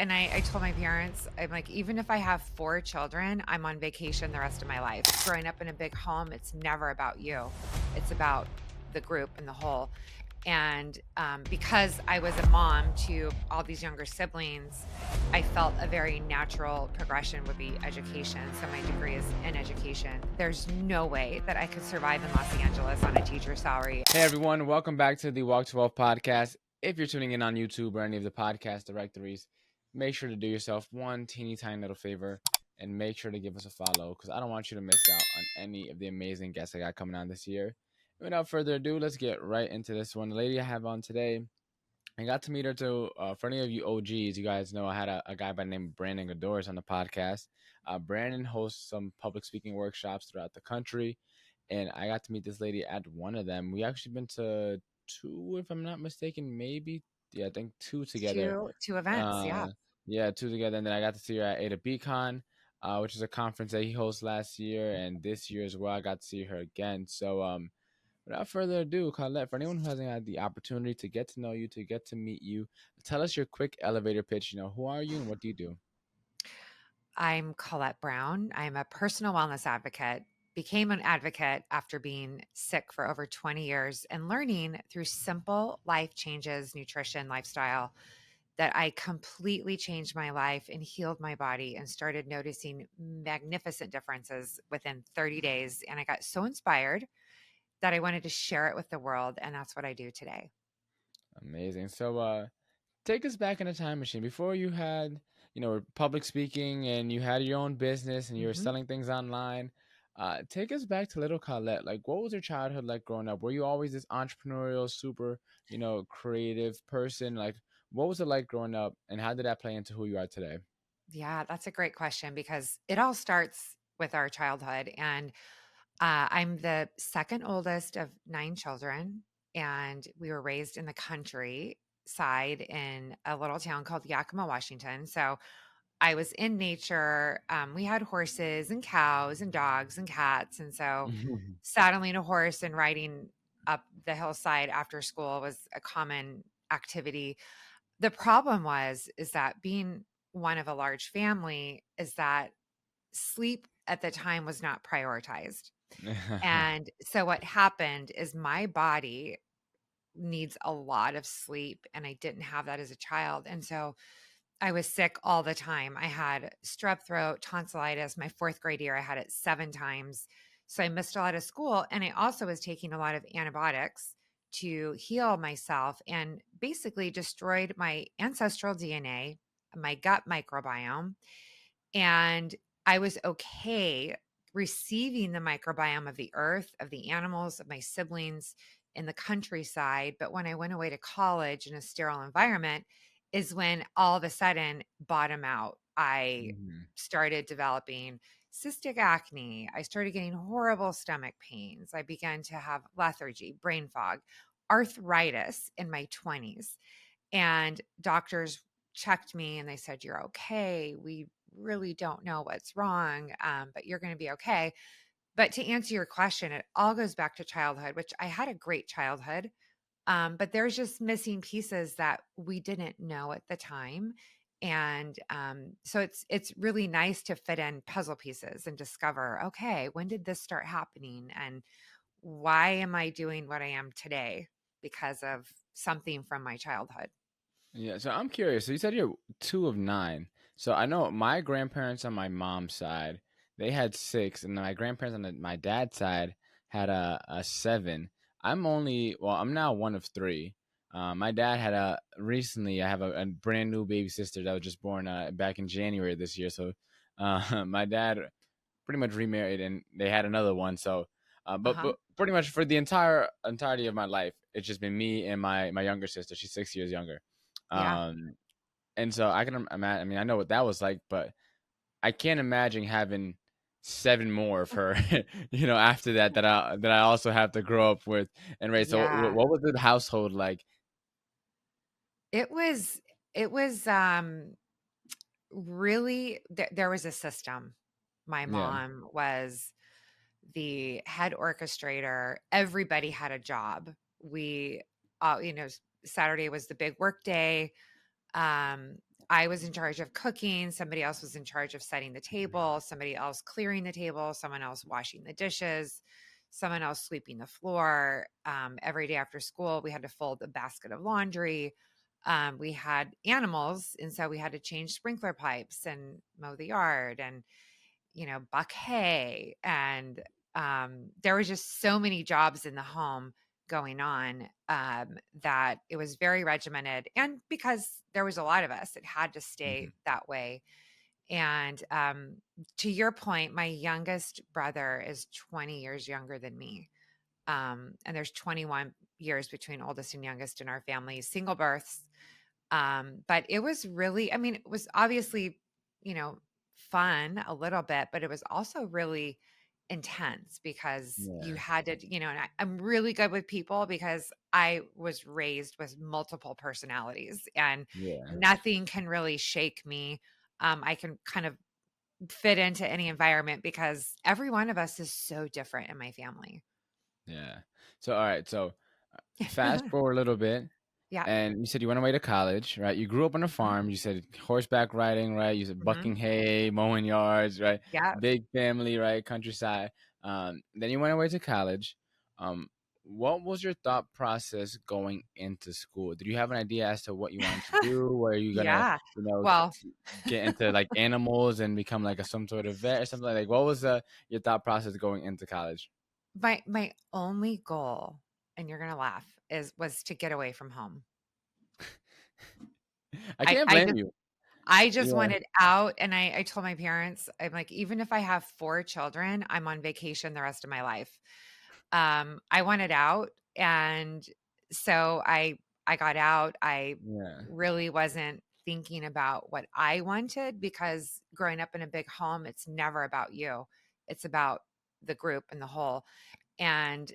And I told my parents, I'm like, even if I have 4 children, I'm on vacation the rest of my life. Growing up in a big home, it's never about you. It's about the group and the whole. And because I was a mom to all these younger siblings, I felt a very natural progression would be education. So my degree is in education. There's no way that I could survive in Los Angeles on a teacher salary. Hey everyone, welcome back to the Walk to Wealth podcast. If you're tuning in on YouTube or any of the podcast directories, make sure to do yourself one teeny tiny little favor and make sure to give us a follow because I don't want you to miss out on any of the amazing guests I got coming on this year. Without further ado, let's get right into this one. The lady I have on today, I got to meet her too. For any of you OGs, you guys know I had a guy by the name of Brandon Godores on the podcast. Brandon hosts some public speaking workshops throughout the country, and I got to meet this lady at one of them. We actually been to two, if I'm not mistaken, maybe. Yeah, I think two together. Two events, yeah. Uh, yeah, two together, and then I got to see her at Ada Beacon, which is a conference that he hosted last year and this year as well. I got to see her again. So, without further ado, Colette, for anyone who hasn't had the opportunity to get to know you, to get to meet you, tell us your quick elevator pitch. Who are you and what do you do? I'm Colette Brown. I'm a personal wellness advocate, became an advocate after being sick for over 20 years and learning through simple life changes, nutrition, lifestyle, that I completely changed my life and healed my body and started noticing magnificent differences within 30 days. And I got so inspired that I wanted to share it with the world. And that's what I do today. Amazing. So, take us back in a time machine before you had, public speaking and you had your own business and you were Mhm. selling things online. Take us back to little Colette. Like, what was your childhood like growing up? Were you always this entrepreneurial, super, creative person? Like, what was it like growing up, and how did that play into who you are today? Yeah, that's a great question because it all starts with our childhood. And I'm the second oldest of 9 children, and we were raised in the countryside in a little town called Yakima, Washington. So I was in nature. We had horses and cows and dogs and cats. And so saddling a horse and riding up the hillside after school was a common activity. The problem is that being one of a large family is that sleep at the time was not prioritized. And so what happened is my body needs a lot of sleep and I didn't have that as a child. And so I was sick all the time. I had strep throat, tonsillitis. My 4th grade year, I had it 7 times. So I missed a lot of school. And I also was taking a lot of antibiotics to heal myself and basically destroyed my ancestral DNA, my gut microbiome. And I was okay receiving the microbiome of the earth, of the animals, of my siblings in the countryside. But when I went away to college in a sterile environment, is when all of a sudden, bottom out, I Mhm. started developing cystic acne. I started getting horrible stomach pains. I began to have lethargy, brain fog, arthritis in my 20s. And doctors checked me and they said, "You're okay. We really don't know what's wrong, but you're going to be okay." But to answer your question, it all goes back to childhood, which I had a great childhood. But there's just missing pieces that we didn't know at the time. And so it's really nice to fit in puzzle pieces and discover, okay, when did this start happening? And why am I doing what I am today? Because of something from my childhood. Yeah, so I'm curious. So you said you're two of nine. So I know my grandparents on my mom's side, they had six, and my grandparents on my dad's side had a seven. I'm now one of three. My dad had recently, I have a brand new baby sister that was just born back in January this year. So my dad pretty much remarried and they had another one. So, but pretty much for the entirety of my life, it's just been me and my younger sister. She's 6 years younger. Yeah. Um, and so I can imagine. I mean, I know what that was like, but I can't imagine having seven more of her. After that I also have to grow up with and raise. So, Yeah. what was the household like? It was it was really there was a system. My Yeah. mom was the head orchestrator. Everybody had a job. We Saturday was the big work day. Um I was in charge of cooking, somebody else was in charge of setting the table, somebody else clearing the table, someone else washing the dishes, someone else sweeping the floor. Every day after school, we had to fold a basket of laundry. We had animals, and so we had to change sprinkler pipes and mow the yard and, buck hay. And there was just so many jobs in the home going on, that it was very regimented. And because there was a lot of us, it had to stay Mhm. that way. And to your point, my youngest brother is 20 years younger than me. And there's 21 years between oldest and youngest in our family, single births. But it was really, I mean, it was obviously, you know, fun a little bit, but it was also really intense because you Yeah. had to, and I'm really good with people because I was raised with multiple personalities and Yeah. nothing can really shake me. I can kind of fit into any environment because every one of us is so different in my family. Yeah. So all right. So fast forward a little bit, Yeah. and you said you went away to college, right? You grew up on a Mhm. farm. You said horseback riding, right? You said bucking Mhm. hay, mowing yards, right? Yeah. Big family, right? Countryside. Then you went away to college. Um, what was your thought process going into school? Did you have an idea as to what you wanted to do? Were you gonna, Yeah. you know, Well, get into like animals and become like some sort of vet or something like? What was your thought process going into college? my only goal, and you're gonna laugh, was to get away from home. I I can't I blame just you. I just Yeah. wanted out, and I told my parents, I'm like, even if I have 4 children, I'm on vacation the rest of my life. I wanted out, and so I got out. I Yeah. really wasn't thinking about what I wanted because growing up in a big home, it's never about you. It's about the group and the whole. And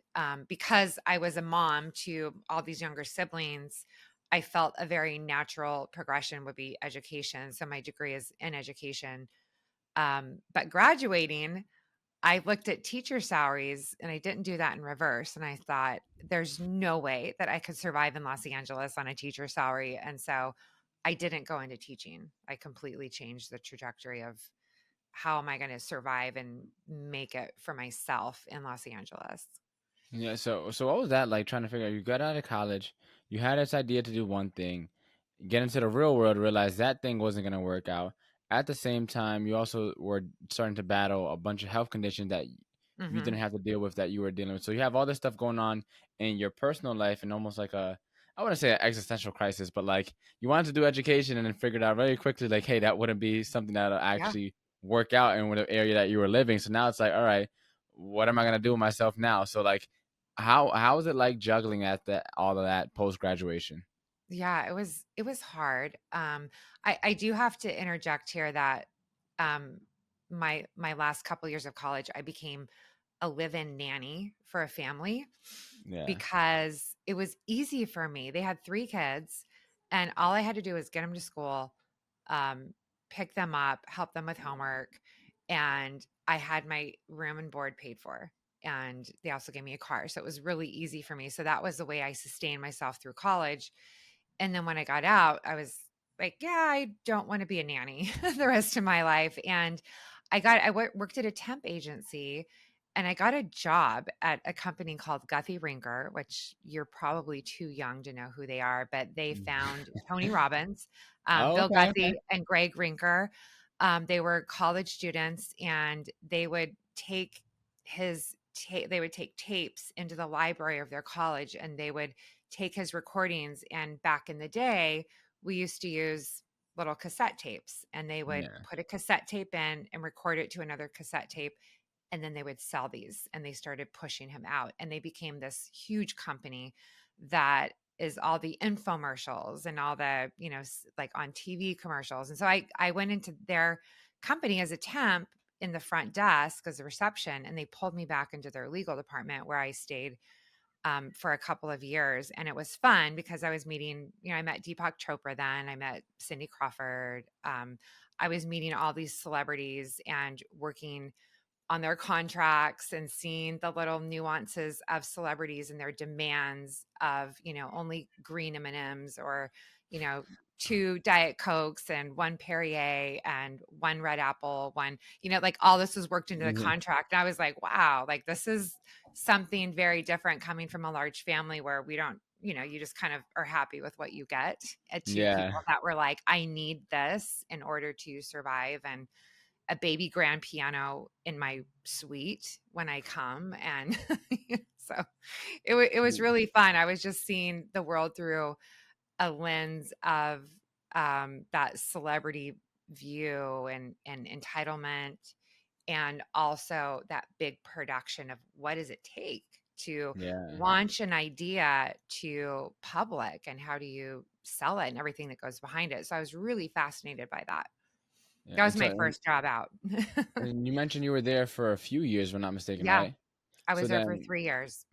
because I was a mom to all these younger siblings, I felt a very natural progression would be education. So my degree is in education. But graduating, I looked at teacher salaries and I didn't do that in reverse. And I thought, there's no way that I could survive in Los Angeles on a teacher salary. And so I didn't go into teaching. I completely changed the trajectory of how am I going to survive and make it for myself in Los Angeles. Yeah, so what was that like trying to figure out you got out of college, you had this idea to do one thing, get into the real world, realize that thing wasn't gonna work out. At the same time, you also were starting to battle a bunch of health conditions that you Hmm. didn't have to deal with that you were dealing with. So you have all this stuff going on in your personal life and almost like I wouldn't say an existential crisis, but like you wanted to do education and then figured out very quickly like, hey, that wouldn't be something that'll Yeah. actually work out in the area that you were living. So now it's like, all right, what am I gonna do with myself now? So like how is it like juggling at that all of that post graduation? Yeah, it was hard. I do have to interject here that um my last couple years of college, I became a live-in nanny for a family Yeah, because it was easy for me. They had 3 kids and all I had to do was get them to school, um, pick them up, help them with homework, and I had my room and board paid for. And they also gave me a car. So it was really easy for me. So that was the way I sustained myself through college. And then when I got out, I was like, yeah, I don't want to be a nanny the rest of my life. And worked at a temp agency and I got a job at a company called Guthrie Rinker, which you're probably too young to know who they are, but they found Tony Robbins, oh, Bill okay, okay. Guthrie, and Greg Rinker. They were college students, and they would they would take tapes into the library of their college, and they would take his recordings. And back in the day, we used to use little cassette tapes, and they would Yeah, put a cassette tape in and record it to another cassette tape, and then they would sell these, and they started pushing him out, and they became this huge company that is all the infomercials and all the, like on TV commercials. And so I went into their company as a temp in the front desk as a reception, and they pulled me back into their legal department where I stayed for a couple of years. And it was fun because I was meeting, I met Deepak Chopra then, I met Cindy Crawford. I was meeting all these celebrities and working on their contracts and seeing the little nuances of celebrities and their demands of, only green M&Ms or, you know, 2 Diet Cokes and 1 Perrier and 1 Red Apple, 1, like all this was worked into the Yeah. contract. And I was like, wow, like this is something very different coming from a large family where we don't, you just kind of are happy with what you get, to Yeah. people that were like, I need this in order to survive, and a baby grand piano in my suite when I come. And so it was really fun. I was just seeing the world through a lens of that celebrity view and entitlement, and also that big production of what does it take to Yeah. launch an idea to public, and how do you sell it and everything that goes behind it. So I was really fascinated by that. Yeah. That And was so, my first job out. and you mentioned you were there for a few years, if I'm not mistaken, Yeah, right? I So was there for then, 3 years.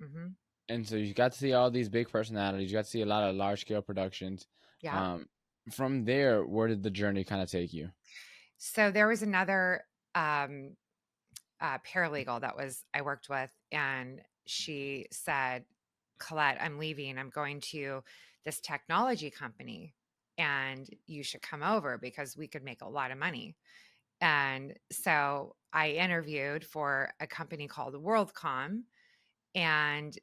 and so you got to see all these big personalities. You got to see a lot of large scale productions. Yeah. Um, from there, where did the journey kind of take you? So there was another um, paralegal that was I worked with, and she said, "Colette, I'm leaving. I'm going to this technology company, and you should come over because we could make a lot of money." And so I interviewed for a company called WorldCom, and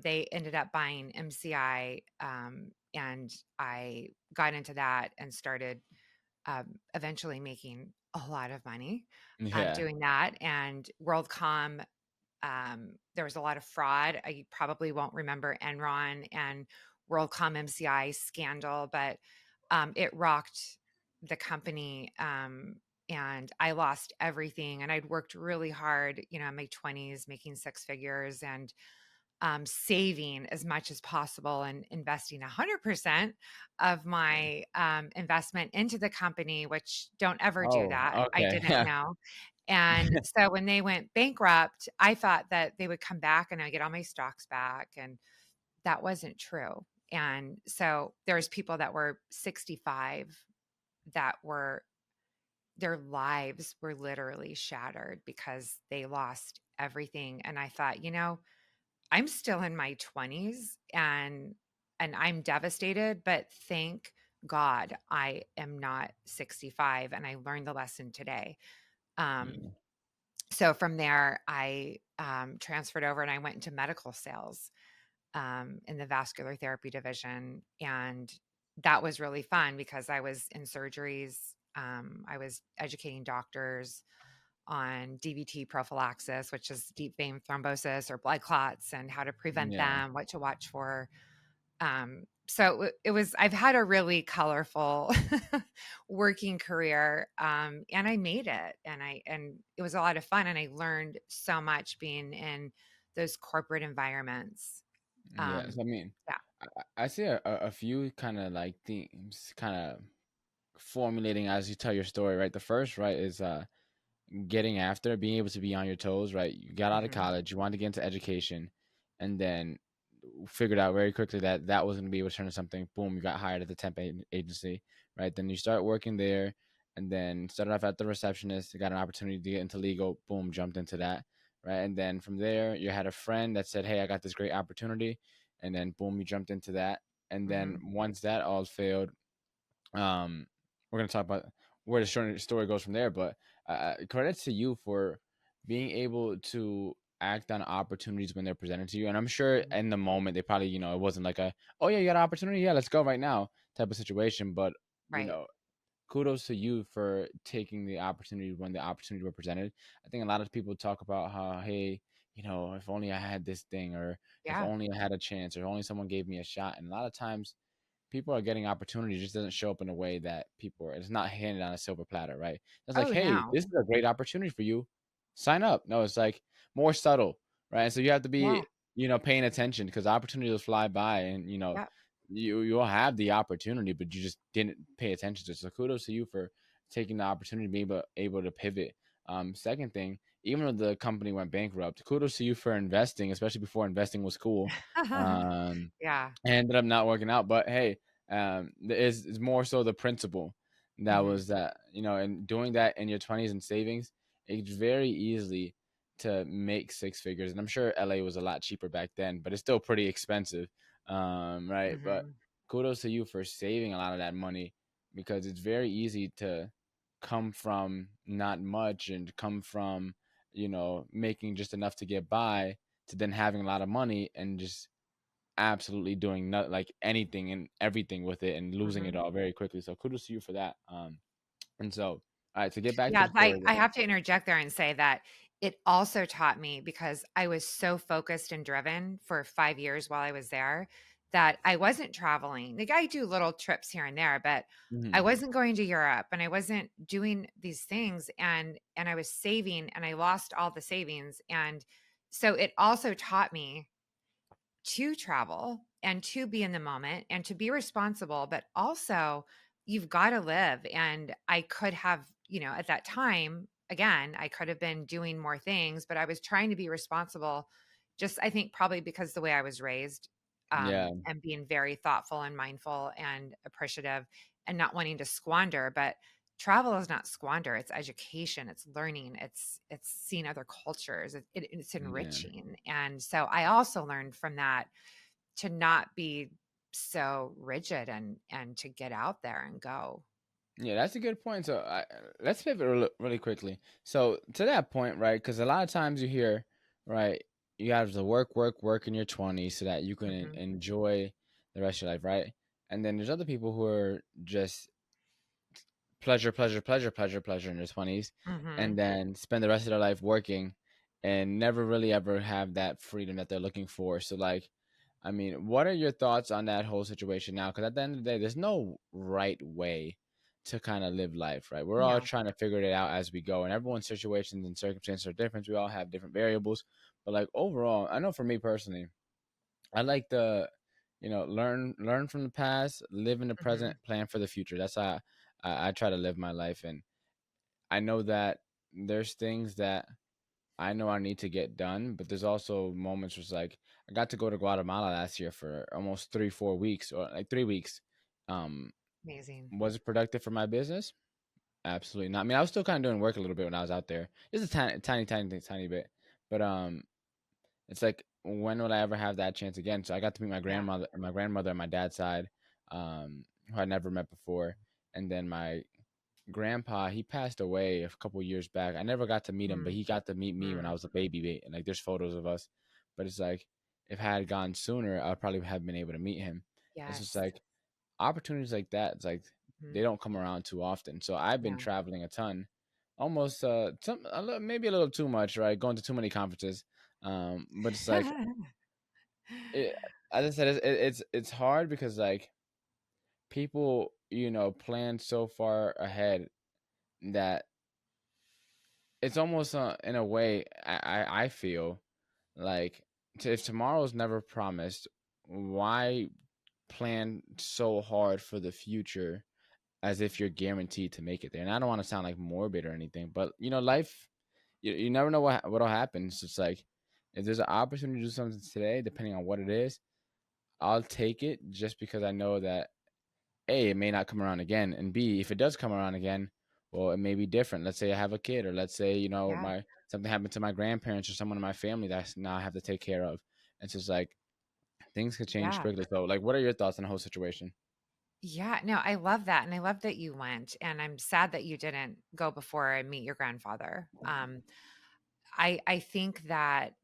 they ended up buying MCI, and I got into that and started eventually making a lot of money Yeah. doing that. And WorldCom, there was a lot of fraud. I probably won't remember Enron and WorldCom MCI scandal, but it rocked the company. And I lost everything. And I'd worked really hard, in my 20s, making six figures, and saving as much as possible and investing 100% of my investment into the company, which don't ever do Oh, that. I okay. didn't know. And so when they went bankrupt, I thought that they would come back and I get all my stocks back. And that wasn't true. And so there's people that were 65 that were their lives were literally shattered because they lost everything. And I thought, I'm still in my 20s, and I'm devastated, but thank God I am not 65, and I learned the lesson today. Um, Yeah. so from there, I transferred over and I went into medical sales in the vascular therapy division. And that was really fun because I was in surgeries. I was educating doctors on DVT prophylaxis, which is deep vein thrombosis or blood clots, and how to prevent Yeah. them, what to watch for. So it was, I've had a really colorful working career, and I made it, and it was a lot of fun. And I learned so much being in those corporate environments. Yes. I mean, Yeah. I see a few kind of like themes kind of formulating as you tell your story, right? The first, right, is getting after being able to be on your toes, right? You got out of Hmm. college, you wanted to get into education, and then figured out very quickly that that was going to be able to turn into something. Boom, you got hired at the temp agency, right? Then you start working there, and then started off at the receptionist. You got an opportunity to get into legal. Boom, jumped into that, right? And then from there, you had a friend that said, "Hey, I got this great opportunity," and then boom, you jumped into that. And then Hmm. once that all failed, um, we're gonna talk about where the story goes from there. But credit to you for being able to act on opportunities when they're presented to you. And I'm sure in the moment they probably, it wasn't like a, oh yeah, you got an opportunity, yeah, let's go right now type of situation. But you Right. know, kudos to you for taking the opportunity when the opportunity were presented. I think a lot of people talk about how, hey, if only I had this thing, or if Yeah. only I had a chance, or only someone gave me a shot. And a lot of times people are getting opportunity, just doesn't show up in a way that people are. It's not handed on a silver platter, right? It's like, Oh, hey, no. this is a great opportunity for you. Sign up. No, it's like more subtle, right? And so you have to Yeah. be, paying attention because opportunities will fly by, and Yeah. you'll have the opportunity, but you just didn't pay attention to it. So kudos to you for taking the opportunity, being able to pivot. Second thing, even though the company went bankrupt, kudos to you for investing, especially before investing was cool. Um, Yeah. ended up not working out. But hey, is more so the principle that Hmm. was that, and doing that in your 20s and savings, it's very easily to make six figures. And I'm sure LA was a lot cheaper back then, but it's still pretty expensive. Right. But Hmm. kudos to you for saving a lot of that money because it's very easy to come from not much and come from, making just enough to get by, to then having a lot of money and just absolutely doing not like anything and everything with it and losing it Mhm. all very quickly. So kudos to you for that. And so, all right, to get back to Yeah, the story I again. have to interject there and say that it also taught me, because I was so focused and driven for 5 years while I was there, that I wasn't traveling. Like, I do little trips here and there, but I Hmm. wasn't going to Europe, and I wasn't doing these things, and I was saving, and I lost all the savings, and so it also taught me to travel and to be in the moment and to be responsible, but also you've got to live. And I could have, at that time, again, I could have been doing more things, but I was trying to be responsible. Just, I think, probably because the way I was raised, Yeah, and being very thoughtful and mindful and appreciative and not wanting to squander. But travel is not squander, it's education, it's learning, it's seeing other cultures, it's yeah. enriching. And so I also learned from that to not be so rigid, and to get out there and go. Yeah, that's a good point. So let's pivot really, really quickly. So to that point, right? Because a lot of times you hear, right, you have to work, work, work in your 20s so that you can Mhm. enjoy the rest of your life, right? And then there's other people who are just pleasure, pleasure, pleasure, pleasure, pleasure in their 20s, and Mhm. then spend the rest of their life working and never really ever have that freedom that they're looking for. So, like, I mean, what are your thoughts on that whole situation now? Because at the end of the day, there's no right way to kind of live life, right? We're all No. trying to figure it out as we go, and everyone's situations and circumstances are different. We all have different variables, but like overall, I know for me personally, I like the, learn from the past, live in the present, Mhm. plan for the future. That's how I try to live my life, and I know that there's things that I know I need to get done, but there's also moments where it's like I got to go to Guatemala last year for almost 3 4 weeks or like 3 weeks. Um, Amazing. was it productive for my business? Absolutely not. I mean, I was still kind of doing work a little bit when I was out there, just a tiny, tiny, tiny, tiny bit. But it's like when will I ever have that chance again? So I got to meet Yeah. my grandmother on my dad's side, who I never met before, and then my grandpa, he passed away a couple years back. I never got to meet him, but Mm. he got to meet me when I Mm. was a baby, and like there's photos of us. But it's like if I had gone sooner, I probably have been able to meet him. It's just Yes. like opportunities like that. It's like they Mhm. don't come around too often. So I've been No. traveling a ton, almost maybe a little too much, right? Going to too many conferences. But it's like it, as I said, it's hard because like people, plan so far ahead that it's almost in a way I feel like if tomorrow's never promised, why plan so hard for the future as if you're guaranteed to make it there? And I don't want to sound like morbid or anything, but life, you never know what'll happen. So it's like if there's an opportunity to do something today, depending on what it is, I'll take it just because I know that A, it may not come around again, and B, if it does come around again, well, it may be different. Let's say I have a kid, or let's say, Yeah. my something happened to my grandparents or someone in my family that now I have to take care of. It's just like things could change Yeah. quickly. So, like, what are your thoughts on the whole situation? Yeah. No, I love that. And I love that you went. And I'm sad that you didn't go before and meet your grandfather. I think that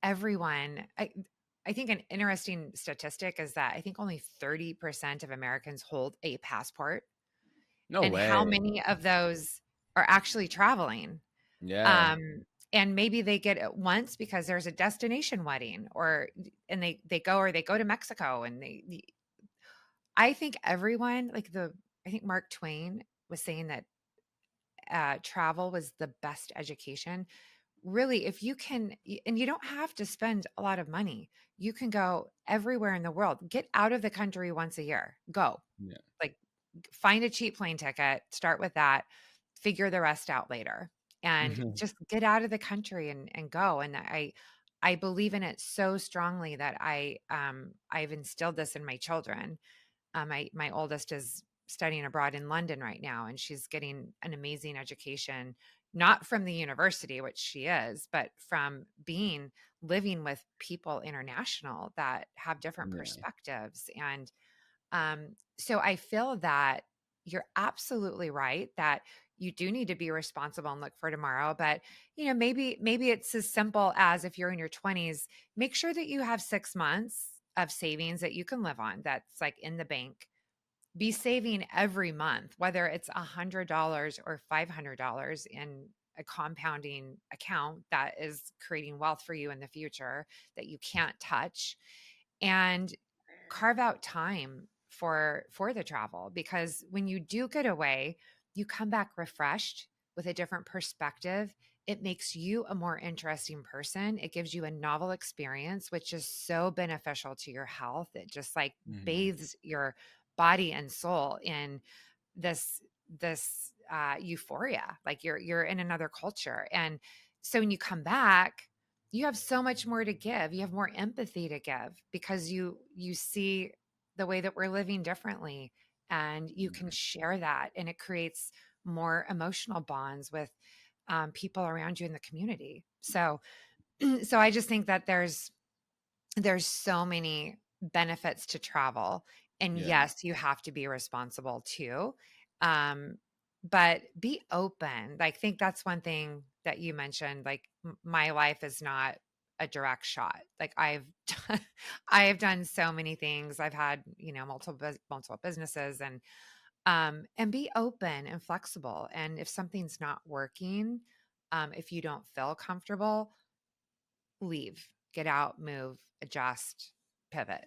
everyone I think an interesting statistic is that I think only 30% of Americans hold a passport, No and how way. many of those are actually traveling? Yeah. Um, and maybe they get it once because there's a destination wedding, and they go, or they go to Mexico, and I think everyone, like, I think Mark Twain was saying that travel was the best education. Really, if you can, and you don't have to spend a lot of money, you can go everywhere in the world. Get out of the country once a year. Go. Yeah. Like, find a cheap plane ticket, start with that, figure the rest out later. And just get out of the country and go. And I believe in it so strongly that I've instilled this in my children. My oldest is studying abroad in London right now, and she's getting an amazing education, not from the university, which she is, but from living with people international that have different Yeah. perspectives. And so I feel that. you're absolutely right that you do need to be responsible and look for tomorrow. But, maybe it's as simple as if you're in your 20s, make sure that you have 6 months of savings that you can live on that's like in the bank. Be saving every month, whether it's $100 or $500 in a compounding account that is creating wealth for you in the future that you can't touch, and carve out time for the travel, because when you do get away, you come back refreshed with a different perspective. It makes you a more interesting person. It gives you a novel experience, which is so beneficial to your health. It just like Hmm. bathes your body and soul in this euphoria, like you're in another culture. And so when you come back, you have so much more to give. You have more empathy to give because you see the way that we're living differently, and you can share that, and it creates more emotional bonds with people around you in the community. So so I just think that there's so many benefits to travel. And Yeah. yes, you have to be responsible too. Um, but be open. I think that's one thing that you mentioned. Like my life is not a direct shot. Like done, I have done so many things. I've had, multiple businesses, and be open and flexible. And if something's not working, if you don't feel comfortable, leave, get out, move, adjust, pivot.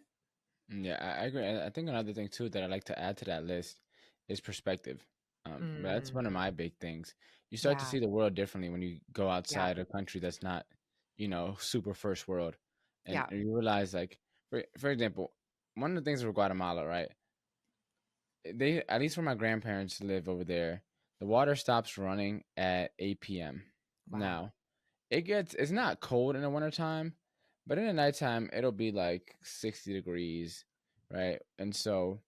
Yeah, I agree. I think another thing too that I like to add to that list is perspective. But that's one of Mm, my big things. You start to yeah, see the world differently when you go yeah, outside a country that's not, super first world, and yeah. you realize, like, for example, one of the things with Guatemala, right? They, at least where my grandparents live over there, the water stops running at 8 p.m. Wow. Now, it's not cold in the wintertime, but in the nighttime it'll be like 60 degrees, right? And so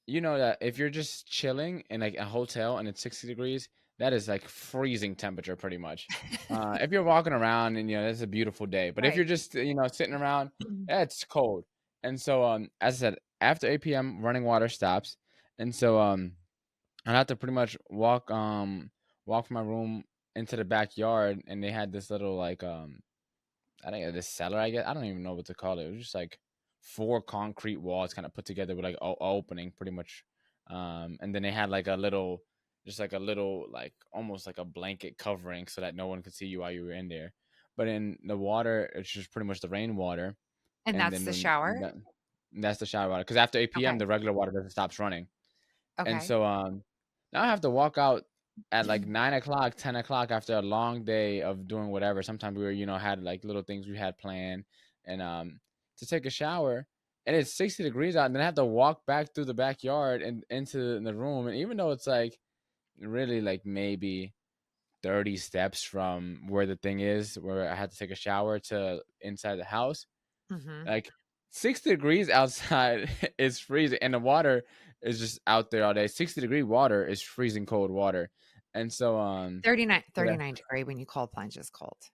you know that if you're just chilling in like a hotel and it's 60 degrees, that is like freezing temperature pretty much. If you're walking around and it's a beautiful day, but if Right. you're just sitting around, it's cold. And so as I said, after 8 p.m. running water stops, and so I have to pretty much walk from my room into the backyard, and they had this little like I think this cellar, I guess. I don't even know what to call it. It was just like four concrete walls kind of put together with like opening pretty much. And then they had like a little, just like a little, like almost like a blanket covering so that no one could see you while you were in there. But in the water, it's just pretty much the rainwater. And And that's then the when shower? that's the shower water. Because after 8 p.m., Okay. the regular water doesn't stops running. And Okay. so now I have to walk out at like 9 o'clock, 10 o'clock after a long day of doing whatever. Sometimes we were, had like little things we had planned, and to take a shower. And it's 60 degrees out, and then I have to walk back through the backyard and into the room. And even though it's like really like maybe 30 steps from where the thing is where I had to take a shower to inside the house, Mhm. like 60 degrees outside is freezing, and the water is just out there all day. 60-degree water is freezing cold water. And so 39 yeah, 39 degree when you cold plunge is cold.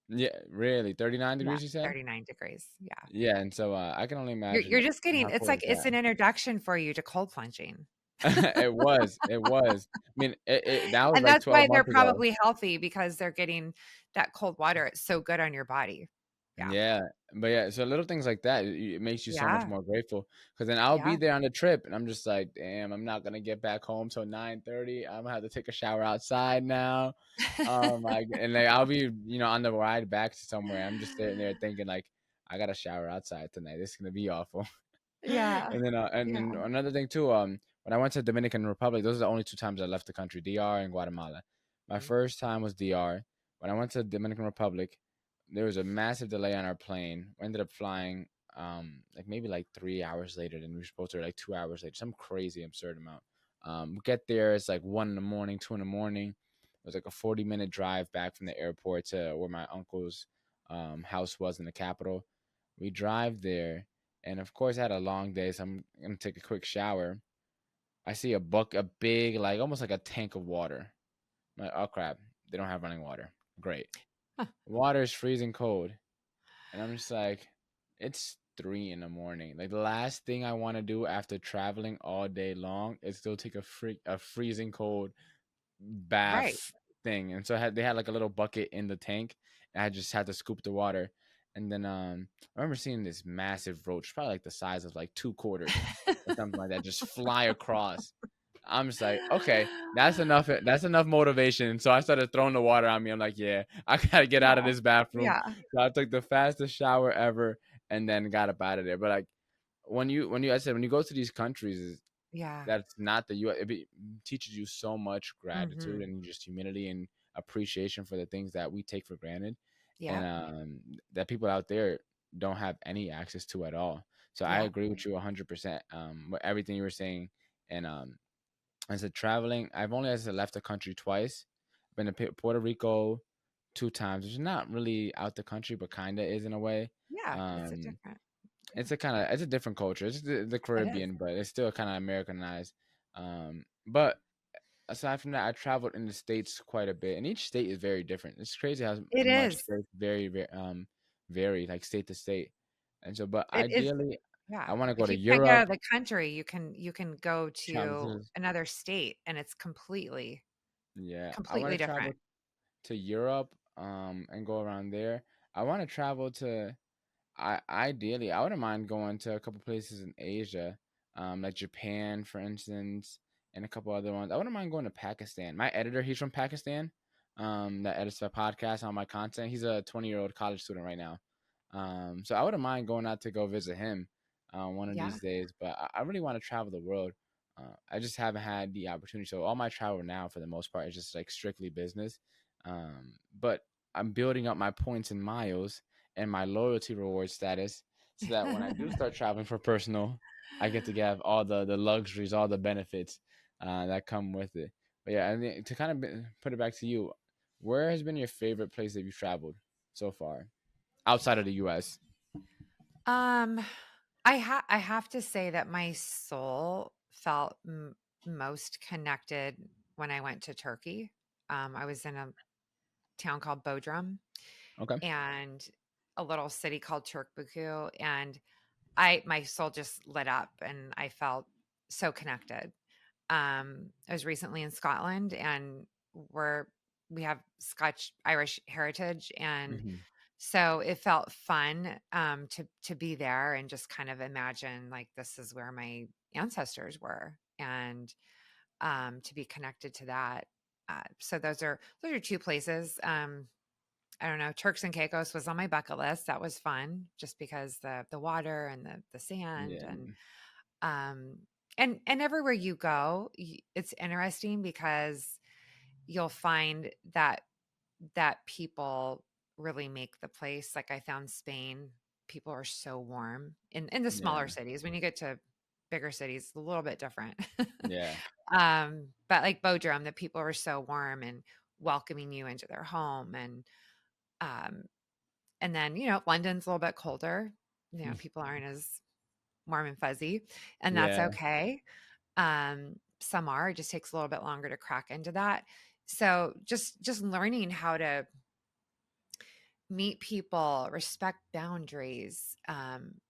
yeah, really 39 Yeah, degrees you said? 39 degrees. Yeah. Yeah, and so I can only You're imagine just getting, how it's cold like it's it's at. an introduction for you to cold plunging. It was. I mean, that was And like that's 12 why they're months ago. probably healthy, because they're getting that cold water. It's so good on your body. Yeah. Yeah, but yeah, so little things like that, it makes you so much Yeah. more grateful. Because then I'll be Yeah. there on the trip, and I'm just like, damn, I'm not gonna get back home till 9:30. I'm gonna have to take a shower outside now. And like I'll be, on the ride back to somewhere. I'm just sitting there thinking like, I gotta shower outside tonight. This is gonna be awful. Yeah. And then Yeah. another thing too, when I went to Dominican Republic, those are the only two times I left the country, DR and Guatemala. My Mhm. first time was DR. When I went to Dominican Republic, there was a massive delay on our plane. We ended up flying like maybe like 3 hours later than we were supposed to, or like 2 hours later, some crazy absurd amount. We get there, it's like 1 in the morning, 2 in the morning. It was like a 40-minute drive back from the airport to where my uncle's house was in the capital. We drive there, and of course I had a long day, so I'm gonna take a quick shower. I see a big, like almost like a tank of water. I'm like, oh crap, they don't have running water. Great. Huh. Water is freezing cold. And I'm just like, it's 3 in the morning. Like the last thing I want to do after traveling all day long is go take a freezing cold Right. bath thing. And so they had like a little bucket in the tank, and I just had to scoop the water. And then I remember seeing this massive roach, probably like the size of like 2 quarters or something like that, just fly across. I'm just like, okay, that's enough. That's enough motivation. And so I started throwing the water on me. I'm like, yeah, I gotta get out of Yeah. this bathroom. Yeah. So I took the fastest shower ever, and then got up out of there. But like I said, when you go to these countries, Yeah. that's not the U.S. Teaches you so much gratitude Mhm. and just humility and appreciation for the things that we take for granted, and Yep. that people out there don't have any access to at all. So I Yep. agree with you 100% with everything you were saying. And I said traveling. I've only as I left the country twice. I've been to Puerto Rico 2 times, which is not really out the country, but kind of is in a way. Yeah. It's a Um, different. Yeah. it's a different culture. It's the It is. Caribbean, but it's still kind of Americanized. But aside from that, I traveled in the states quite a bit, and each state is very different. It's crazy how It much is. states vary like state to state. And so, but It is. ideally, Yeah. I want to go If to you can't get out of Europe, the country, you can go travel to to another state and it's yeah. I want completely to travel different. to Europe, and go around there. I want to travel to ideally, I wouldn't mind going to a couple places in Asia, like Japan, for instance, and a couple other ones. I wouldn't mind going to Pakistan. My editor, he's from Pakistan, that edits the podcast on my content. He's a 20-year-old college student right now. So I wouldn't mind going out to go visit him, one of Yeah. these days. But I really want to travel the world. I just haven't had the opportunity. So all my travel now, for the most part, is just like strictly business. But I'm building up my points and miles and my loyalty reward status, so that when I do start traveling for personal, I get to have all the luxuries, all the benefits that come with it. But yeah, I mean, to kind of put it back to you, where has been your favorite place that you've traveled so far outside of the U.S.? Um, I have to say that my soul felt most connected when I went to Turkey. I was in a town called Bodrum Okay. and a little city called Turkbuku, and my soul just lit up and I felt so connected. I was recently in Scotland and we're we have Scotch Irish heritage, and Hmm. so it felt fun to be there and just kind of imagine like this is where my ancestors were, and to be connected to that. So those are two places. I don't know. Turks and Caicos was on my bucket list. That was fun, just because the water and the sand, Yeah. um and everywhere you go, it's interesting because you'll find that people really make the place. Like I found Spain, people are so warm in the smaller Yeah. cities. When you get to bigger cities, it's a little bit different. Yeah. But like Bodrum, the people are so warm and welcoming you into their home, um and then, London's a little bit colder. People aren't as warm and fuzzy, and that's Yeah. okay. Some are. It just takes a little bit longer to crack into that. So just learning how to meet people, respect boundaries,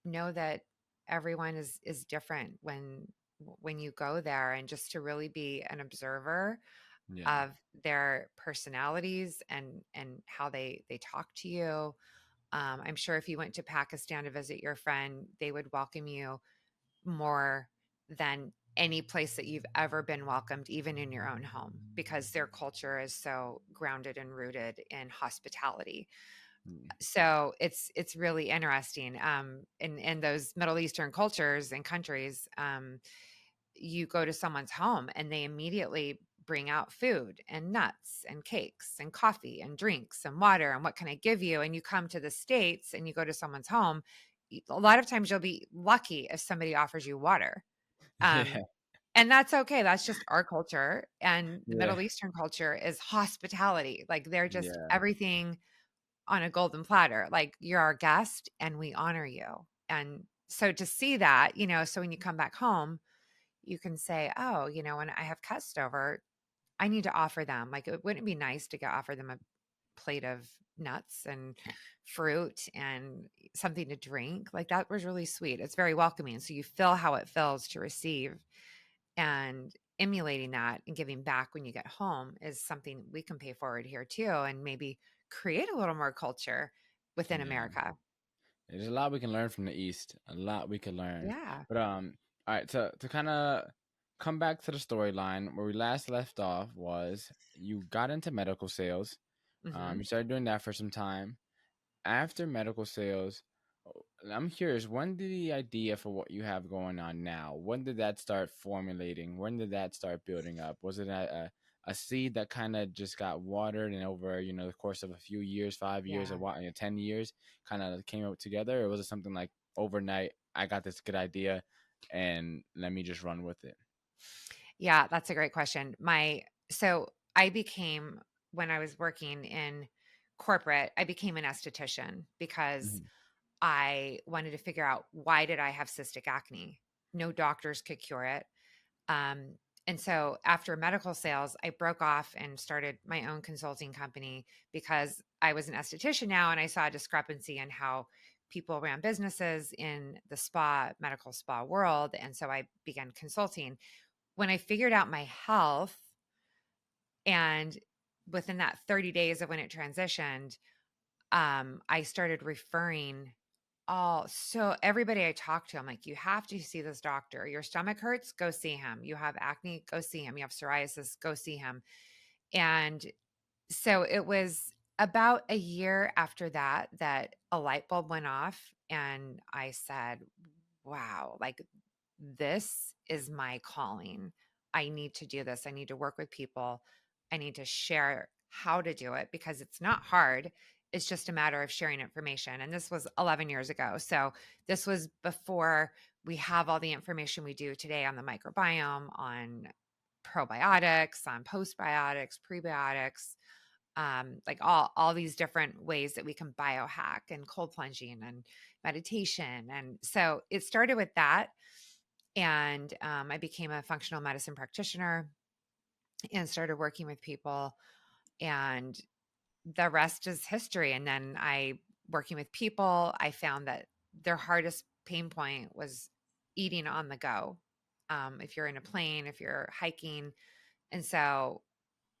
know that everyone is different when you go there, and just to really be an observer Yeah. of their personalities and how they talk to you. I'm sure if you went to Pakistan to visit your friend, they would welcome you more than any place that you've ever been welcomed, even in your own home, because their culture is so grounded and rooted in hospitality. Mm. So it's really interesting. In those Middle Eastern cultures and countries, you go to someone's home and they immediately bring out food and nuts and cakes and coffee and drinks and water and what can I give you? And you come to the States and you go to someone's home, a lot of times you'll be lucky if somebody offers you water. Yeah. Um, and that's okay. That's just our culture. And the Yeah. Middle Eastern culture is hospitality. Like they're just Yeah. everything on a golden platter. Like you're our guest and we honor you. And so to see that, so when you come back home, you can say, oh, when I have guests over, I need to offer them. Like, it wouldn't be nice to offer them a plate of nuts and fruit and something to drink. Like that was really sweet. It's very welcoming. So you feel how it feels to receive, and emulating that and giving back when you get home is something we can pay forward here too, and maybe create a little more culture within Yeah. America. There's a lot we can learn from the East. A lot we can learn. Yeah. But all right, to kind of come back to the storyline where we last left off was you got into medical sales. Hmm. You started doing that for some time. After medical sales, I'm curious, when did the idea for what you have going on now, when did that start formulating? When did that start building up? Was it a seed that kind of just got watered and over, the course of a few years, 5 years, or Yeah. 10 years kind of came up together? Or was it something like overnight, I got this good idea and let me just run with it? Yeah, that's a great question. So I became, when I was working in corporate, I became an esthetician because Mhm. I wanted to figure out, why did I have cystic acne? No doctors could cure it. Um, and so after medical sales, I broke off and started my own consulting company because I was an esthetician now, and I saw a discrepancy in how people ran businesses in the medical spa world. And so I began consulting. When I figured out my health, and within that 30 days of when it transitioned, I started referring so everybody I talk to, I'm like, you have to see this doctor. Your stomach hurts, go see him. You have acne, go see him. You have psoriasis, go see him. And so it was about a year after that that a light bulb went off, and I said, wow, like this is my calling. I need to do this. I need to work with people. I need to share how to do it because it's not hard. It's just a matter of sharing information. And this was 11 years ago. So this was before we have all the information we do today on the microbiome, on probiotics, on postbiotics, prebiotics, like all these different ways that we can biohack, and cold plunging and meditation. And so it started with that, and I became a functional medicine practitioner and started working with people, and the rest is history. And then working with people, I found that their hardest pain point was eating on the go. If you're in a plane, if you're hiking. And so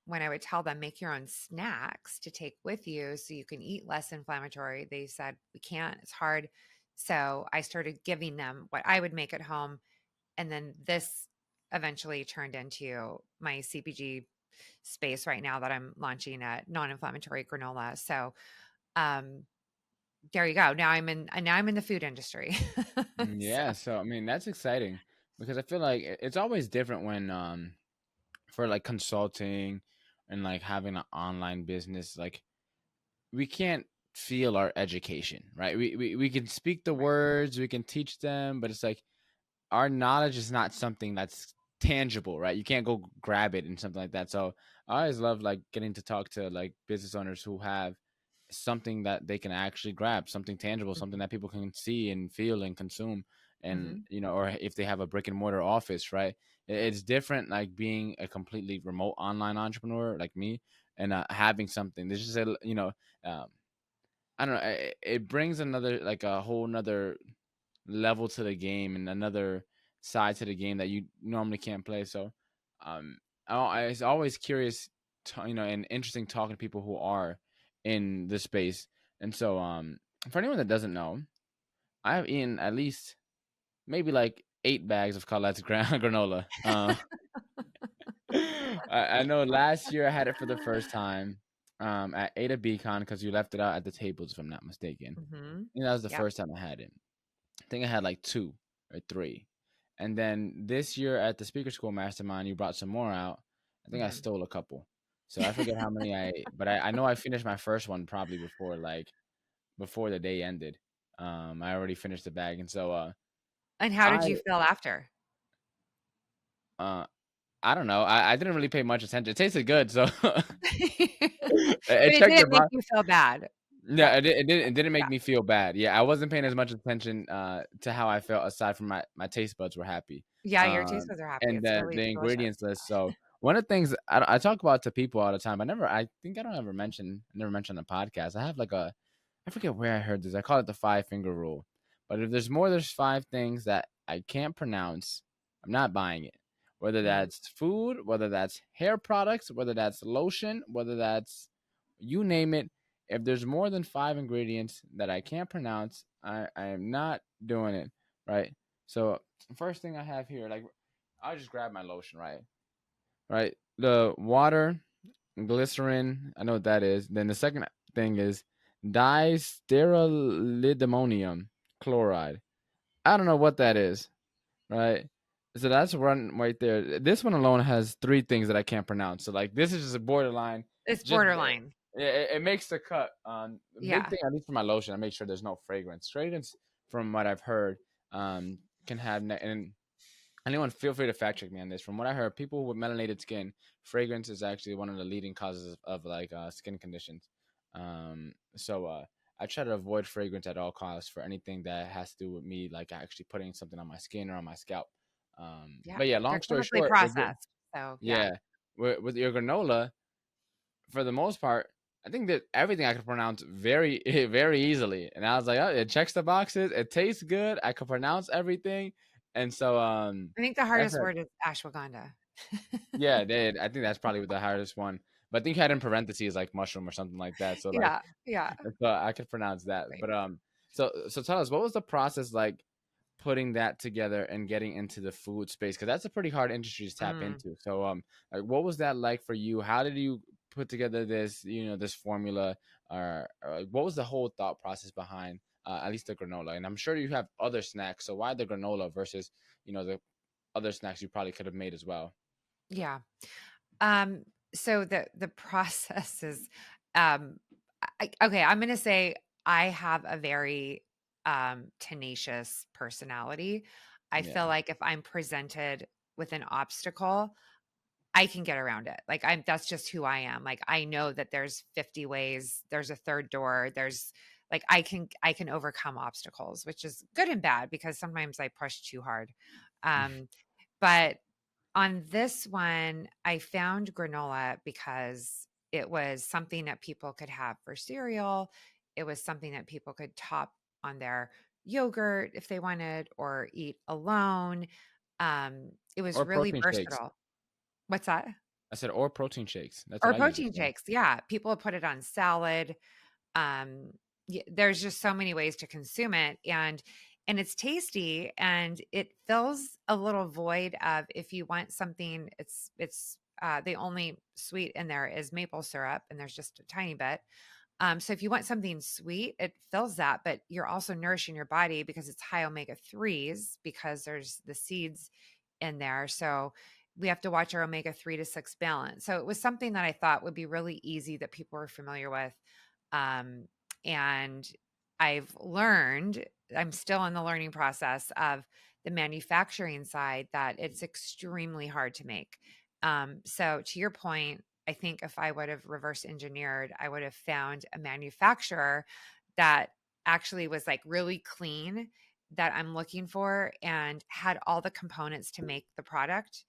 when I would tell them, make your own snacks to take with you so you can eat less inflammatory, they said, we can't, it's hard. So I started giving them what I would make at home. And then this eventually turned into my CPG space right now that I'm launching a non-inflammatory granola. So um, there you go. Now I'm in the food industry. So, Yeah, so I mean that's exciting because I feel like it's always different when for like consulting and like having an online business, like we can't feel our education, right? We can speak the right. words, we can teach them, but it's like our knowledge is not something that's tangible, right? You can't go grab it and something like that. So I always love like getting to talk to like business owners who have something that they can actually grab, something tangible, something Hmm. that people can see and feel and consume. And Hmm. or if they have a brick and mortar office, right? It's different like being a completely remote online entrepreneur like me and having something. There's just um, I don't know. It brings another like a whole another level to the game and another side to the game that you normally can't play. So, um, I was always curious, and interesting talking to people who are in this space. And so, for anyone that doesn't know, I have eaten at least maybe like 8 bags of Colette's granola. I know last year I had it for the first time. At Ada Beacon because you left it out at the tables, if I'm not mistaken. Hmm. I think that was the Yep. first time I had it. I think I had like two or three. And then this year at the Speaker School Mastermind, you brought some more out. I think I Hmm. stole a couple. So I forget how many I ate, but I know I finished my first one probably before the day ended. I already finished the bag. And so And how I did you feel after? uh I don't know. I didn't really pay much attention. It tasted good, so But it it checked the didn't make box. you feel bad. Yeah, That it didn't Yeah. make me feel bad. Yeah, I wasn't paying as much attention to how I felt aside from my taste buds were happy. Yeah, your taste Um buds are happy. and It's then really the delicious. ingredients list. So one of the things I talk about to people all the time. I think I don't ever mention, I never mentioned on the podcast. I have like I forget where I heard this. I call it the 5 finger rule. But if there's 5 things that I can't pronounce, I'm not buying it. Whether Mm, that's food, whether that's hair products, whether that's lotion, whether that's you name it. If there's more than 5 ingredients that I can't pronounce, I am not doing it. Right. So first thing I have here, like I'll just grab my lotion, right? Right. The water, glycerin, I know what that is. Then the second thing is disterilidimonium chloride. I don't know what that is, right? So that's one right there. This one alone has 3 things that I can't pronounce. So like this is just a borderline. it's Just borderline. it makes the cut. The big Yeah. thing, at least for my lotion, I make sure there's no fragrance. Fragrance, from what I've heard, can have and anyone feel free to fact check me on this. From what I heard, people with melanated skin, fragrance is actually one of the leading causes of like skin conditions. So I try to avoid fragrance at all costs for anything that has to do with me, like actually putting something on my skin or on my scalp. Yeah. But yeah, They're long story chemically short, processed. So, yeah. yeah, with your granola, for the most part, I think that everything I could pronounce very very easily, and I was like, oh, it checks the boxes. It tastes good. I could pronounce everything, and so I think the that's hardest word is ashwagandha. yeah, they. I think that's probably the hardest one. But I think you had in parentheses like mushroom or something like that. So like, Yeah. Yeah. so I could pronounce that. Right. But so tell us, what was the process like putting that together and getting into the food space? Because that's a pretty hard industry to tap Mm. into. So like, what was that like for you? How did you put together this, this formula, or like, what was the whole thought process behind at least the granola? And I'm sure you have other snacks. So why the granola versus the other snacks you probably could have made as well? Yeah. Um, so the process is, um, okay, I'm gonna say I have a very tenacious personality. I feel Yeah. like if I'm presented with an obstacle, I can get around it. Like that's just who I am. Like I know that there's 50 ways, there's a third door, there's like I can overcome obstacles, which is good and bad because sometimes I push too hard. Um, but on this one, I found granola because it was something that people could have for cereal. It was something that people could top on their yogurt if they wanted or eat alone. It was Or really protein shakes. versatile. What's that? I said, or protein shakes. That's what Or I use it protein for. shakes. Yeah, people put it on salad. Um, there's just so many ways to consume it, and it's tasty, and it fills a little void of if you want something. It's the only sweet in there is maple syrup, and there's just a tiny bit. So if you want something sweet, it fills that, but you're also nourishing your body because it's high omega 3s because there's the seeds in there. So we have to watch our omega 3 to 6 balance. So it was something that I thought would be really easy that people were familiar with. Um, and I've learned, I'm still in the learning process of the manufacturing side that it's extremely hard to make. So to your point, I think if I would have reverse engineered, I would have found a manufacturer that actually was like really clean that I'm looking for and had all the components to make the product.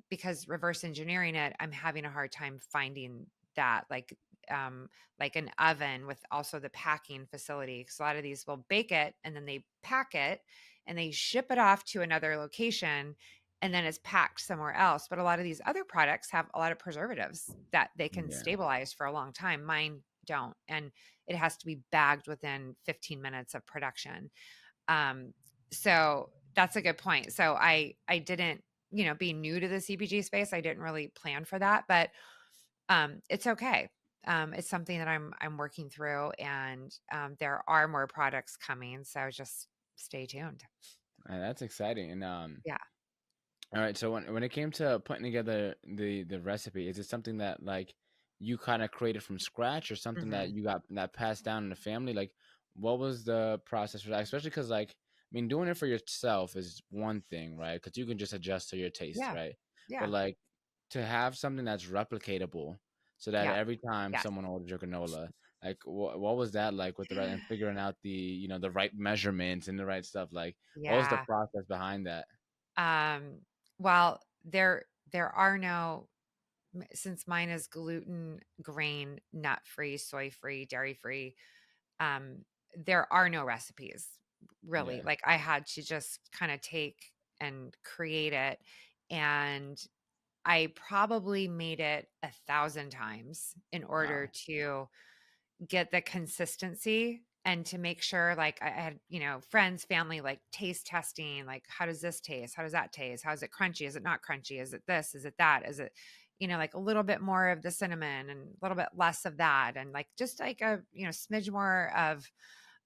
Because reverse engineering it, I'm having a hard time finding that like an oven with also the packing facility. Because a lot of these will bake it and then they pack it and they ship it off to another location and then it's packed somewhere else. But a lot of these other products have a lot of preservatives that they can Yeah. stabilize for a long time. Mine don't. And it has to be bagged within 15 minutes of production. Um, so that's a good point. So I didn't, being new to the CPG space, I didn't really plan for that, but it's okay. It's something that I'm working through, and there are more products coming. So just stay tuned. That's exciting. And Yeah. all right. So when it came to putting together the recipe, is it something that like you kind of created from scratch, or something that Hmm. you got that passed down in the family? Like, what was the process for that? Especially because, like, I mean, doing it for yourself is one thing, right? Because you can just adjust to your taste, Yeah. right? But Yeah. like to have something that's replicatable, so that Yeah. every time Yes. someone orders your granola, like what was that like with the right and figuring out the right measurements and the right stuff? Like, what was the Yeah. process behind that? Um, well, there are no, since mine is gluten, grain, nut free, soy free, dairy free, um, there are no recipes really. Yeah. Like I had to just kind of take and create it. And I probably made it 1,000 times in order Wow. to get the consistency and to make sure like I had, friends, family, like taste testing, like how does this taste? How does that taste? How is it crunchy? Is it not crunchy? Is it this? Is it that? Is it, like a little bit more of the cinnamon and a little bit less of that? And like just like a, smidge more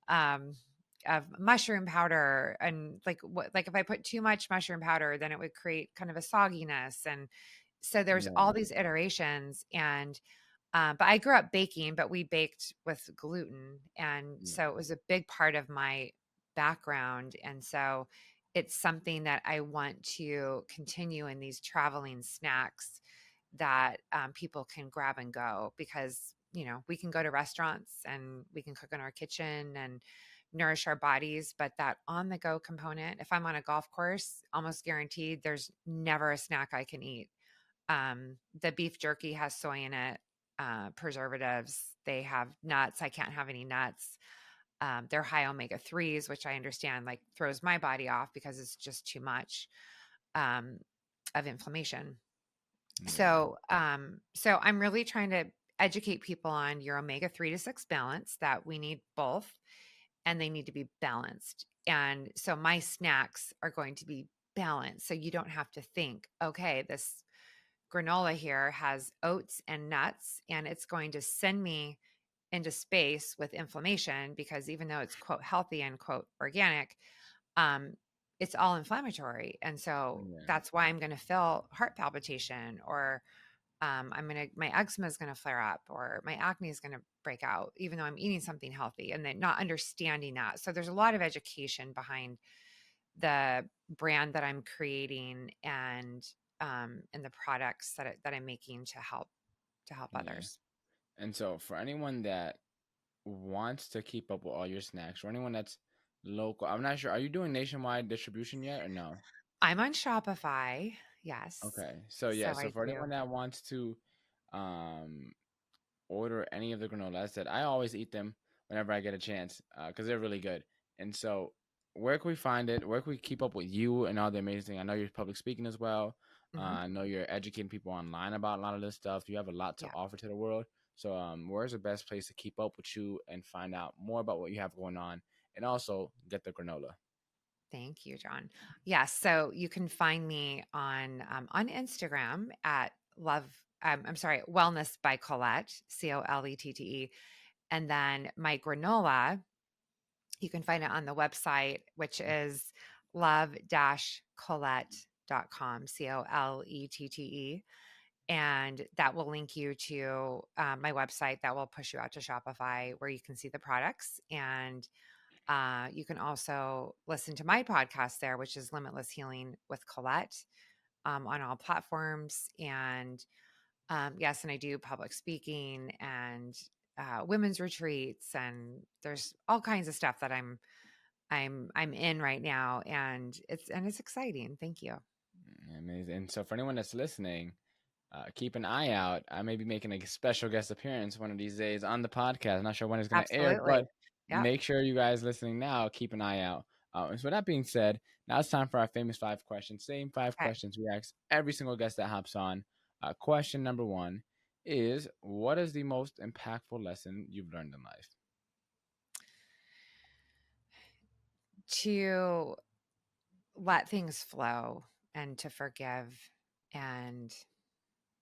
um of mushroom powder. And like what, like if I put too much mushroom powder, then it would create kind of a sogginess. And so there's Yeah. all these iterations. And but I grew up baking, but we baked with gluten. And Yeah. so it was a big part of my background. And so it's something that I want to continue in these traveling snacks that people can grab and go because, we can go to restaurants and we can cook in our kitchen and nourish our bodies. But that on the go component, if I'm on a golf course, almost guaranteed there's never a snack I can eat. The beef jerky has soy in it, preservatives. They have nuts. I can't have any nuts. They're high omega 3s, which I understand like throws my body off because it's just too much um, of inflammation. Yeah. So I'm really trying to educate people on your omega 3 to 6 balance, that we need both and they need to be balanced. And so my snacks are going to be balanced. So you don't have to think, okay, this granola here has oats and nuts, and it's going to send me into space with inflammation because even though it's quote healthy and quote organic, um, it's all inflammatory. And so Yeah. that's why I'm going to feel heart palpitation, or my eczema is going to flare up, or my acne is going to break out, even though I'm eating something healthy, and then not understanding that. So there's a lot of education behind the brand that I'm creating, and the products that I'm making to help Yeah. others. And so for anyone that wants to keep up with all your snacks, or anyone that's local, I'm not sure. Are you doing nationwide distribution yet or no? I'm on Shopify. Yes. Okay. So So yeah, so I for do. anyone that wants to um order any of the granola, I said I always eat them whenever I get a chance because they're really good. And so, where can we find it? Where can we keep up with you and all the amazing? I know you're public speaking as well. Hmm. I know you're educating people online about a lot of this stuff. You have a lot to Yeah. offer to the world. So, where's the best place to keep up with you and find out more about what you have going on, and also get the granola? Thank you, John. Yes. So you can find me on Instagram at love. I'm sorry, Wellness by Colette, Colette. And then my granola, you can find it on the website, which is love-colette.com, Colette. And that will link you to my website that will push you out to Shopify where you can see the products. And you can also listen to my podcast there, which is Limitless Healing with Colette, on all platforms. And yes, and I do public speaking and women's retreats, and there's all kinds of stuff that I'm in right now, and it's exciting. Thank you. Amazing. And so, for anyone that's listening, keep an eye out. I may be making a special guest appearance one of these days on the podcast. Not sure when it's going to air, Absolutely. but Yep. make sure you guys listening now keep an eye out. And so, with that being said, now it's time for our famous 5 questions. Same five Okay. questions we ask every single guest that hops on. Question number one is: what is the most impactful lesson you've learned in life? To let things flow and to forgive and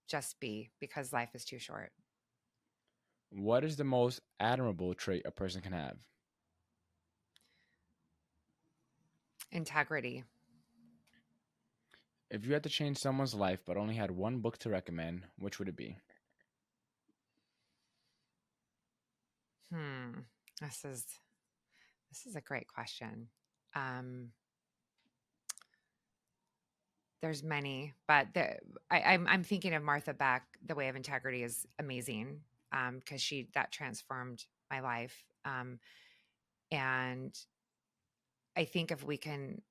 just be, because life is too short. What is the most admirable trait a person can have? Integrity. If you had to change someone's life but only had one book to recommend, which would it be? Hmm. This is this is a great question. Um, there's many, but I'm thinking of Martha Beck. The Way of Integrity is amazing because she that transformed my life. And I think if we can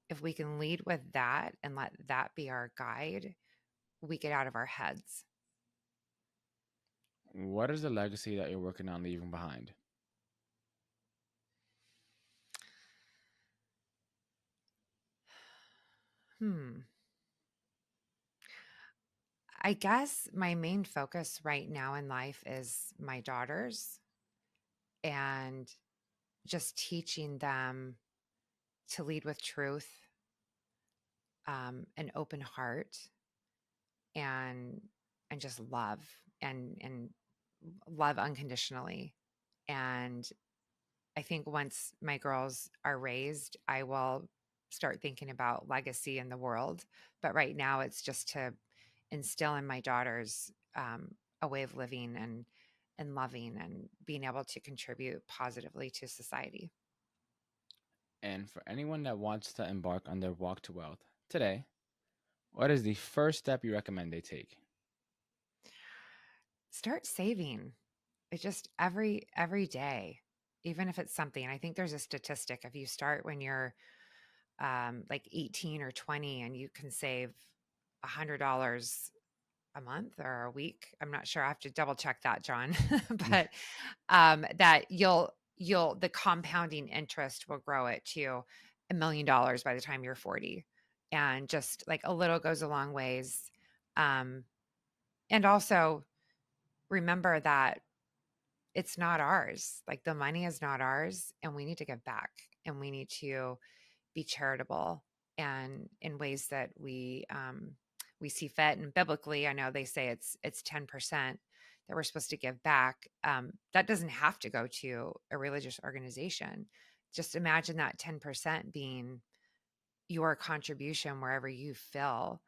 lead with that and let that be our guide, we get out of our heads. What is the legacy that you're working on leaving behind? Hmm. I guess my main focus right now in life is my daughters and just teaching them to lead with truth, an open heart, and just love, and love unconditionally. And I think once my girls are raised, I will start thinking about legacy in the world. But right now, it's just to instill in my daughters a way of living and loving and being able to contribute positively to society. And for anyone that wants to embark on their walk to wealth today, what is the first step you recommend they take? Start saving. It just every day, even if it's something. I think there's a statistic. If you start when you're like 18 or 20, and you can save $100 a month or a week. I'm not sure. I have to double check that, John. But that the compounding interest will grow it to $1 million by the time you're 40. And just like a little goes a long ways. Um, and also remember that it's not ours. Like the money is not ours, and we need to give back, and we need to be charitable and in ways that we see fit. And biblically, I know they say it's 10% that we're supposed to give back. That doesn't have to go to a religious organization. Just imagine that 10% being your contribution wherever you feel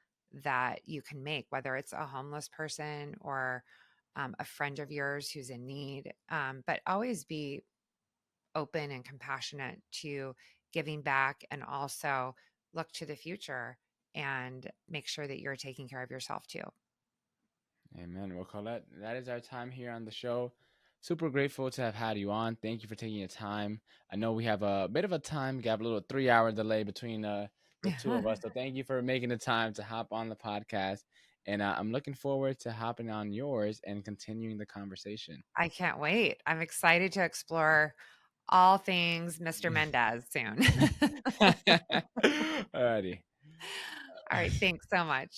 that you can make, whether it's a homeless person or a friend of yours who's in need. But always be open and compassionate to giving back, and also look to the future and make sure that you're taking care of yourself too. Amen. Well, Colette, that is our time here on the show. Super grateful to have had you on. Thank you for taking your time. I know we have a bit of a time gap, a little 3 hour delay between the two of us. So thank you for making the time to hop on the podcast. And I'm looking forward to hopping on yours and continuing the conversation. I can't wait. I'm excited to explore all things Mr. Mendez soon. Alrighty. All right. Thanks so much.